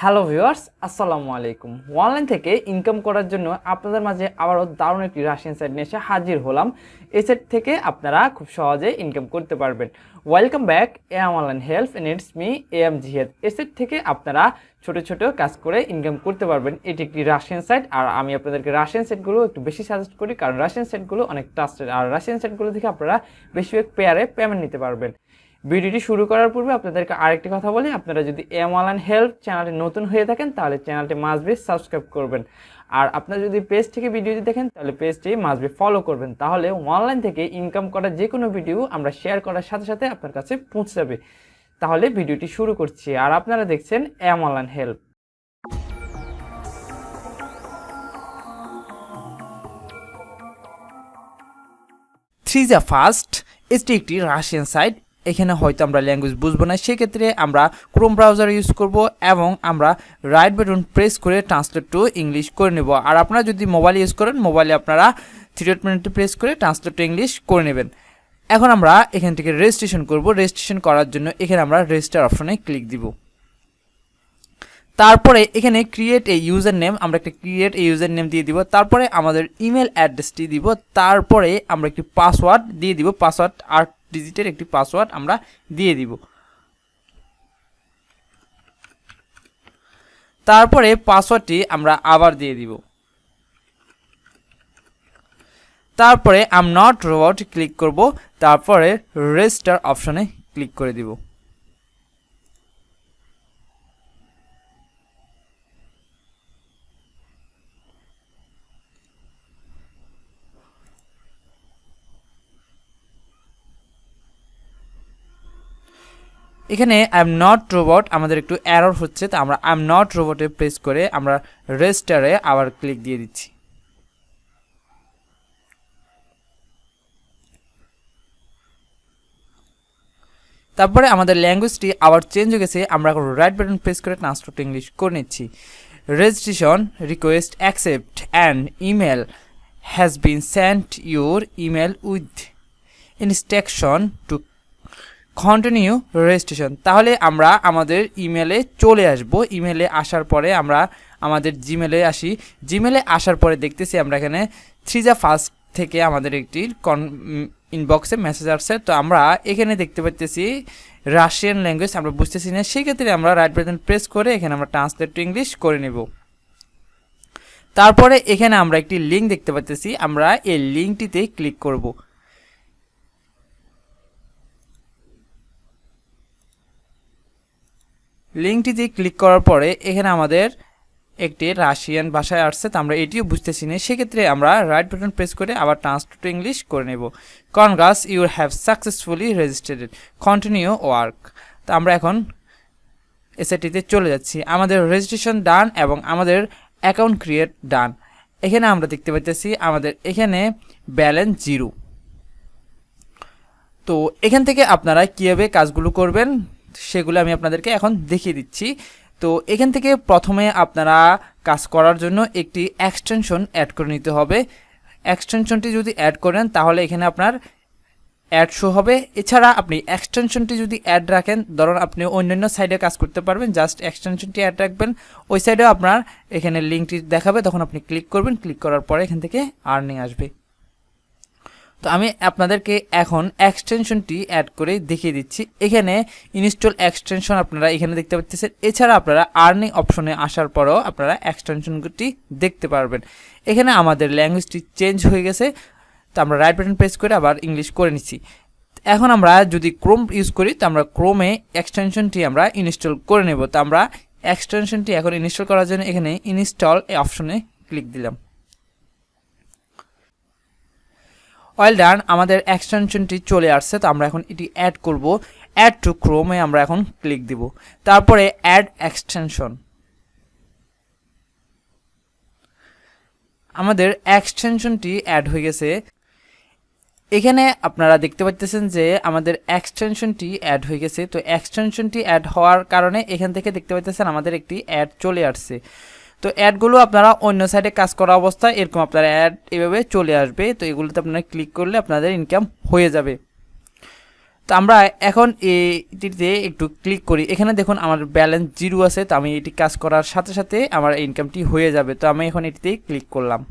Hello viewers, আসসালামু আলাইকুম। Online থেকে ইনকাম করার জন্য আপনাদের মাঝে আবারও দারুণ একটি রাশিয়ান সাইট নিয়ে এসে হাজির হলাম। এই সাইট থেকে আপনারা খুব সহজে ইনকাম করতে পারবেন। Welcome back, M online help and it's me M Zihad. এই সাইট থেকে আপনারা ছোট ছোট কাজ করে ইনকাম করতে পারবেন। এটি একটি রাশিয়ান সাইট, আর আমি আপনাদেরকে রাশিয়ান সাইটগুলো একটু বেশি সাজেস্ট করি, কারণ রাশিয়ান সাইটগুলো অনেক ট্রাস্টেড, আর রাশিয়ান সাইটগুলো থেকে আপনারা বেশিরভাগ পেয়ারে পেমেন্ট নিতে পারবেন। ভিডিওটি শুরু করার পূর্বে আপনাদেরকে আরেকটি কথা বলি, আপনারা যদি এম অনলাইন হেল্প চ্যানেলটি নতুন হয়ে থাকেন তাহলে চ্যানেলটি মাস্ট বি সাবস্ক্রাইব করবেন, আর আপনারা যদি পেজ থেকে ভিডিওটি দেখেন তাহলে পেজটি মাস্ট বি ফলো করবেন। তাহলে অনলাইন থেকে ইনকাম করার যে কোনো ভিডিও আমরা শেয়ার করার সাথে সাথে আপনার কাছে পৌঁছে যাবে। তাহলে ভিডিওটি শুরু করছি, আর আপনারা দেখছেন এম অনলাইন হেল্প। teaserfast এটি একটি রাশিয়ান সাইট। এখানে হয়তো আমরা ল্যাঙ্গুয়েজ বুঝবো না, সেক্ষেত্রে আমরা ক্রোম ব্রাউজার ইউজ করব এবং আমরা রাইট বাটন প্রেস করে ট্রান্সলেট টু ইংলিশ করে নেব। আর আপনারা যদি মোবাইল ইউজ করেন, মোবাইলে আপনারা 3 প্রেস করে ট্রান্সলেট টু ইংলিশ করে নেবেন। এখন আমরা এখান থেকে রেজিস্ট্রেশন করব। রেজিস্ট্রেশন করার জন্য এখানে আমরা রেজিস্টার অপশনে ক্লিক দিব। তারপরে এখানে ক্রিয়েট এ ইউজার নেম, আমরা একটা ক্রিয়েট এ ইউজার নেম দিয়ে দিব। তারপরে আমাদের ইমেল অ্যাড্রেসটি দিব। তারপরে আমরা একটি পাসওয়ার্ড দিয়ে দিব। পাসওয়ার্ড 8 ডিজিটের একটি পাসওয়ার্ড আমরা দিয়ে দিব। তারপরে পাসওয়ার্ডটি আমরা আবার দিয়ে দিব। তারপরে I am not robot click করব। তারপরে রেজিস্টার অপশনে ক্লিক করে দিব। এখানে আই এম নট রোবট আমাদের একটু এরর হচ্ছে, তো আমরা আই এম নট রোবটে প্রেস করে আমরা রেজিস্টারে আবার ক্লিক দিয়ে দিচ্ছি। তারপরে আমাদের ল্যাঙ্গুয়েজটি আবার চেঞ্জ হয়ে গেছে। আমরা এখন রাইট বাটন প্রেস করে ট্রান্সলেট টু ইংলিশ করে নিচ্ছি। Registration request accept and email has been sent your email with instruction to continue registration. তাহলে আমরা আমাদের ইমেলে চলে আসব। ইমেলে আসার পরে আমরা আমাদের জিমেলে আসি। জিমেলে আসার পরে দেখতেছি আমরা এখানে teaserfast থেকে আমাদের একটি ইনবক্সে মেসেজ আসছে। তো আমরা এখানে দেখতে পাচ্ছি রাশিয়ান ল্যাঙ্গুয়েজ আমরা বুঝতেছি না, সেক্ষেত্রে আমরা রাইট বাটন প্রেস করে এখানে আমরা ট্রান্সলেট টু ইংলিশ করে নেব। তারপরে এখানে আমরা একটি লিঙ্ক দেখতে পাচ্ছি, আমরা এই লিঙ্কটিতে ক্লিক করব। লিঙ্কটিতে ক্লিক করার পরে এখানে আমাদের একটি রাশিয়ান ভাষায় আসছে, তো আমরা এটিও বুঝতেছি না, সেক্ষেত্রে আমরা রাইট বাটন প্রেস করে আবার ট্রান্সলেট টু ইংলিশ করে নেব। Congrats, you have successfully registered, continue work. তো আমরা এখন এসএটিতে চলে যাচ্ছি। আমাদের রেজিস্ট্রেশন ডান এবং আমাদের অ্যাকাউন্ট ক্রিয়েট ডান। এখানে আমরা দেখতে পাচ্ছি আমাদের এখানে ব্যালেন্স 0। তো এখান থেকে আপনারা কীভাবে কাজগুলো করবেন সেগুলো আমি আপনাদেরকে এখন দেখিয়ে দিচ্ছি। তো এখান থেকে প্রথমে আপনারা কাজ করার জন্য একটি এক্সটেনশন অ্যাড করে নিতে হবে। এক্সটেনশনটি যদি অ্যাড করেন তাহলে এখানে আপনার অ্যাড শো হবে। এছাড়া আপনি এক্সটেনশনটি যদি অ্যাড রাখেন, ধরুন আপনি অন্যান্য সাইডে কাজ করতে পারবেন, জাস্ট এক্সটেনশনটি অ্যাড রাখবেন, ওই সাইডেও আপনার এখানে লিঙ্কটি দেখাবে, তখন আপনি ক্লিক করবেন। ক্লিক করার পরে এখান থেকে আর্নিং আসবে। তো আমি আপনাদেরকে এখন এক্সটেনশনটি অ্যাড করে দেখিয়ে দিচ্ছি। এখানে ইনস্টল এক্সটেনশন আপনারা এখানে দেখতে পাচ্ছেন। এছাড়া আপনারা আর্নিং অপশনে আসার পরেও আপনারা এক্সটেনশনটি দেখতে পারবেন। এখানে আমাদের ল্যাঙ্গুয়েজটি চেঞ্জ হয়ে গেছে, তো আমরা রাইট বাটন প্রেস করে আবার ইংলিশ করে নিচ্ছি। এখন আমরা যদি ক্রোম ইউজ করি, তো আমরা ক্রোমে এক্সটেনশনটি আমরা ইনস্টল করে নেব। তো আমরা এক্সটেনশনটি এখন ইনস্টল করার জন্য এখানে ইনস্টল এই অপশনে ক্লিক দিলাম। ওয়েল ডান, আমাদের এক্সটেনশনটি চলে আসছে। তো আমরা এখন এটি অ্যাড করব। অ্যাড টু ক্রোমে আমরা এখন ক্লিক দিব। তারপরে অ্যাড এক্সটেনশন, আমাদের এক্সটেনশনটি অ্যাড হয়ে গেছে। এখানে আপনারা দেখতে পাচ্ছেন যে আমাদের এক্সটেনশনটি অ্যাড হয়ে গেছে। তো এক্সটেনশনটি অ্যাড হওয়ার কারণে এখান থেকে দেখতে পাচ্ছেন আমাদের একটি অ্যাড চলে আসছে। তো অ্যাডগুলো আপনারা অন্য সাইডে কাজ করা অবস্থায় এরকম আপনার অ্যাড এভাবে চলে আসবে। তো এগুলোতে আপনারা ক্লিক করলে আপনাদের ইনকাম হয়ে যাবে। তো আমরা এখন এটিতে একটু ক্লিক করি। এখানে দেখুন আমার ব্যালেন্স 0 আছে, তো আমি এটি কাজ করার সাথে সাথে আমার ইনকামটি হয়ে যাবে। তো আমি এখন এটিতে ক্লিক করলাম।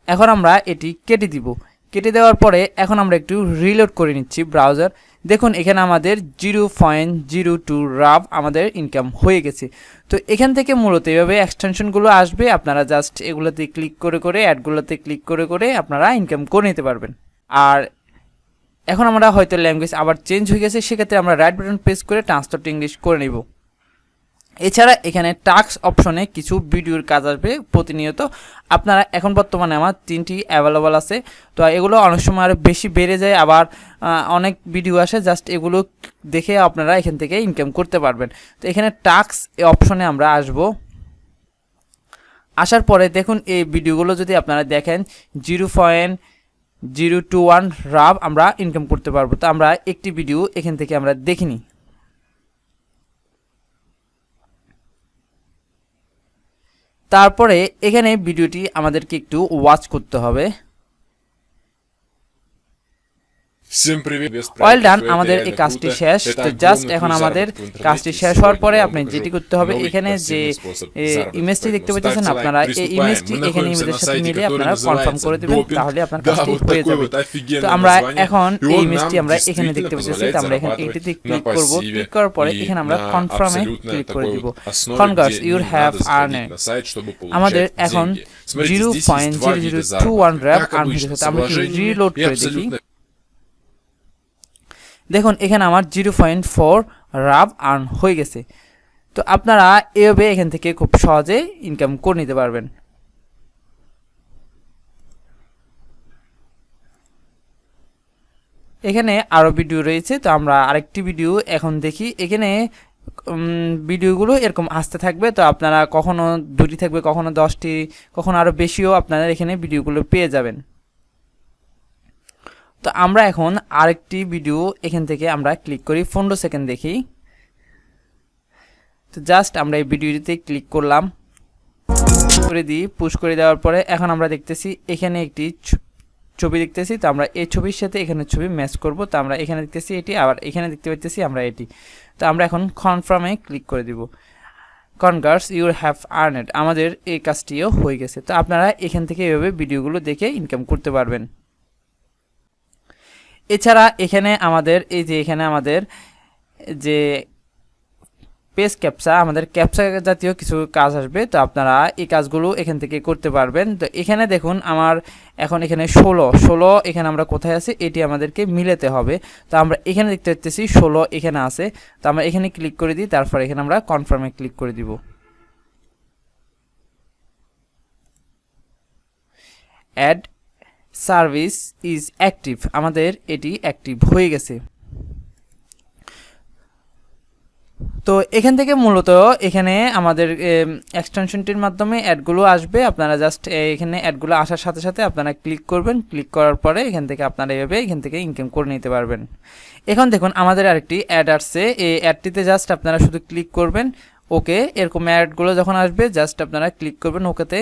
এখন আমরা এটি কেটে দিব। কেটে দেওয়ার পরে এখন আমরা একটু রিলোড করে নিচ্ছি ব্রাউজার। দেখুন এখানে আমাদের 0.02 রাব আমাদের ইনকাম হয়ে গেছে। তো এখান থেকে মূলত এভাবে এক্সটেনশনগুলো আসবে, আপনারা জাস্ট এগুলোতে ক্লিক করে করে অ্যাডগুলোতে ক্লিক করে করে আপনারা ইনকাম করে নিতে পারবেন। আর এখন আমরা হয়তো ল্যাঙ্গুয়েজ আবার চেঞ্জ হয়ে গেছে, সেক্ষেত্রে আমরা রাইট বাটন প্রেস করে ট্রান্সলেট টু ইংলিশ করে নেব। এছাড়া এখানে টাস্ক অপশনে কিছু ভিডিওর কাজ আসবে প্রতিনিয়ত। আপনারা এখন বর্তমানে আমার 3টি অ্যাভেলেবল আছে, তো এগুলো অনেক সময় আরও বেশি বেড়ে যায়, আবার অনেক ভিডিও আসে, জাস্ট এগুলো দেখে আপনারা এখান থেকে ইনকাম করতে পারবেন। তো এখানে টাস্ক অপশনে আমরা আসব। আসার পরে দেখুন এই ভিডিওগুলো যদি আপনারা দেখেন 0.021 রাব আমরা ইনকাম করতে পারবো। তো আমরা একটি ভিডিও এখান থেকে আমরা দেখিনি। তারপরে এখানে ভিডিওটি আমাদেরকে একটু ওয়াচ করতে হবে। ওয়েল ডান, আমাদের এই কাজটি শেষ। তো জাস্ট এখন আমাদের কাজটি শেষ হওয়ার পরে আপনি যেটি করতে হবে, এখানে যে ইমেজটি দেখতে পাচ্ছেন আপনারা, এই ইমেজটি এখানে ইমেজের সাথে মিলে আপনারা কনফার্ম করে দেবেন, তাহলে আপনার কাজটি হয়ে যাবে। তো আমরা এখন এই ইমেজটি আমরা এখানে দেখতে পাচ্ছি, তো আমরা এখানে এটিতে ক্লিক করব। ক্লিক করার পরে এখানে আমরা কনফার্মে ক্লিক করে দিব। Congrats, you have earned. আমাদের এখন 0.0021 র‍্যাব আর্ন হয়ে গেছে। আমরা রিলোড করে দেখি। দেখুন এখানে আমার 0.4 রাব আর্ন হয়ে গেছে। তো আপনারা এভাবে এখান থেকে খুব সহজে ইনকাম করে নিতে পারবেন। এখানে আরও ভিডিও রয়েছে, তো আমরা আরেকটি ভিডিও এখন দেখি। এখানে ভিডিওগুলো এরকম আসতে থাকবে, তো আপনারা কখনো 2টি থাকবে, কখনো 10টি, কখনো আরও বেশিও আপনারা এখানে ভিডিওগুলো পেয়ে যাবেন। তো আমরা এখন আরেকটি ভিডিও এখান থেকে আমরা ক্লিক করি, 15 সেকেন্ড দেখি। তো জাস্ট আমরা এই ভিডিওটিতে ক্লিক করলাম, করে দিই। পুশ করে দেওয়ার পরে এখন আমরা দেখতেছি এখানে একটি ছবি দেখতেছি। তো আমরা এই ছবির সাথে এখানে ছবি ম্যাচ করব। তো আমরা এখানে দেখতেছি এটি, আবার এখানে দেখতে পাচ্ছি আমরা এটি। তো আমরা এখন কনফার্মে ক্লিক করে দিব। Congrats, you have earned. আমাদের এই কাজটিও হয়ে গেছে। তো আপনারা এখান থেকে এভাবে ভিডিওগুলো দেখে ইনকাম করতে পারবেন। এছাড়া এখানে আমাদের এই যে এখানে আমাদের যে পেজ ক্যাপচা, আমাদের ক্যাপচা জাতীয় কিছু কাজ আসবে। তো আপনারা এই কাজগুলো এখান থেকে করতে পারবেন। তো এখানে দেখুন আমার এখন এখানে 16 এখানে আমরা কোথায় আছি এটি আমাদেরকে মিলাতে হবে। তো আমরা এখানে দেখতে পাচ্ছি 16 এখানে আছে। তো আমরা এখানে ক্লিক করে দিই, তারপর এখানে আমরা কনফার্মে ক্লিক করে দিব। অ্যাড সার্ভিস ইজ অ্যাক্টিভ, আমাদের এটি অ্যাক্টিভ হয়ে গেছে। তো এখান থেকে মূলত এখানে আমাদের এক্সটেনশনটির মাধ্যমে অ্যাডগুলো আসবে। আপনারা জাস্ট এখানে অ্যাডগুলো আসার সাথে সাথে আপনারা ক্লিক করবেন। ক্লিক করার পরে এখান থেকে আপনারা এভাবে এখান থেকে ইনকাম করে নিতে পারবেন। এখন দেখুন আমাদের আরেকটি অ্যাড আসছে, এই অ্যাডটিতে জাস্ট আপনারা শুধু ক্লিক করবেন। ওকে, এরকম অ্যাডগুলো যখন আসবে জাস্ট আপনারা ক্লিক করবেন ওকেতে।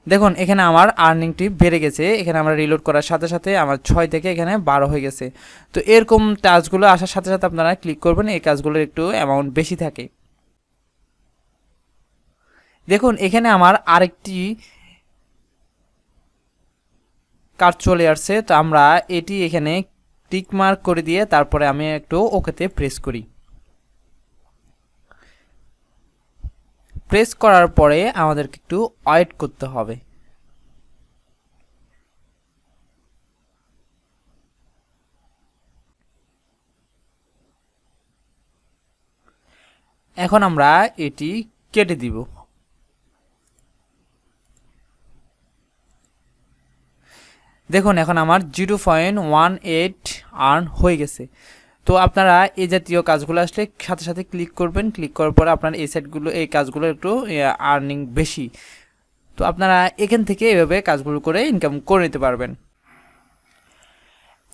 দেখুন এখানে আমার আর্নিংটি বেড়ে গেছে। এখানে আমরা রিলোড করার সাথে সাথে আমার 6 থেকে এখানে 12 হয়ে গেছে। তো এরকম টাস্কগুলো আসার সাথে সাথে আপনারা ক্লিক করবেন, এই কাজগুলোর একটু অ্যামাউন্ট বেশি থাকে। দেখুন এখানে আমার আরেকটি কাজ চলে আসছে। তো আমরা এটি এখানে টিক মার্ক করে দিয়ে তারপরে আমি একটু ওকেতে প্রেস করি। প্রেস করার পরে আমাদেরকে একটু ওয়েট করতে হবে। এখন আমরা এটি কেটে দিব। দেখুন এখন আমার 0.18 আর্ন হয়ে গেছে। তো আপনারা এই জাতীয় কাজগুলো আসলে সাথে সাথে ক্লিক করবেন, ক্লিক করার পরে আপনার এই সাইটগুলো এই কাজগুলো একটু আর্নিং বেশি। তো আপনারা এখান থেকে এভাবে কাজগুলো করে ইনকাম করে নিতে পারবেন।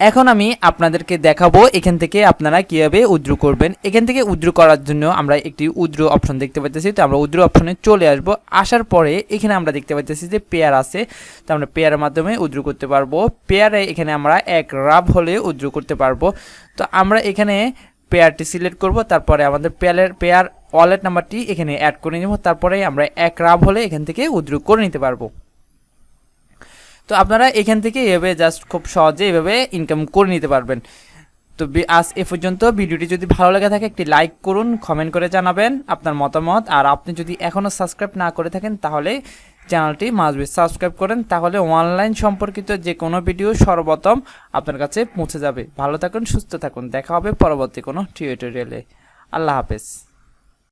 এখন আমি আপনাদেরকে দেখাবো এখান থেকে আপনারা কীভাবে উইথড্র করবেন। এখান থেকে উইথড্র করার জন্য আমরা একটি উইথড্র অপশন দেখতে পাইতেছি। তো আমরা উইথড্র অপশনে চলে আসব। আসার পরে এখানে আমরা দেখতে পাইতেছি যে পেয়ার আছে, তো আমরা পেয়ারের মাধ্যমে উইথড্র করতে পারবো। পেয়ারে এখানে আমরা এক রাব হলে উইথড্র করতে পারবো। তো আমরা এখানে পেয়ারটি সিলেক্ট করব, তারপরে আমাদের পেয়ার ওয়ালেট নাম্বারটি এখানে অ্যাড করে নেব, তারপরে আমরা এক রাব হলে এখান থেকে উইথড্র করে নিতে পারবো। তো আপনারা এখান থেকে এভাবে জাস্ট খুব সহজে এভাবে ইনকাম করে নিতে পারবেন। তো আজ এ পর্যন্ত। ভিডিওটি যদি ভালো লাগে থাকে একটি লাইক করুন, কমেন্ট করে জানাবেন আপনার মতামত। আর আপনি যদি এখনও সাবস্ক্রাইব না করে থাকেন তাহলে চ্যানেলটি মাস্ট বি সাবস্ক্রাইব করেন, তাহলে অনলাইন সম্পর্কিত যে কোনো ভিডিও সর্বপ্রথম আপনার কাছে পৌঁছে যাবে। ভালো থাকুন, সুস্থ থাকুন, দেখা হবে পরবর্তী কোনো টিউটোরিয়ালে। আল্লাহ হাফেজ।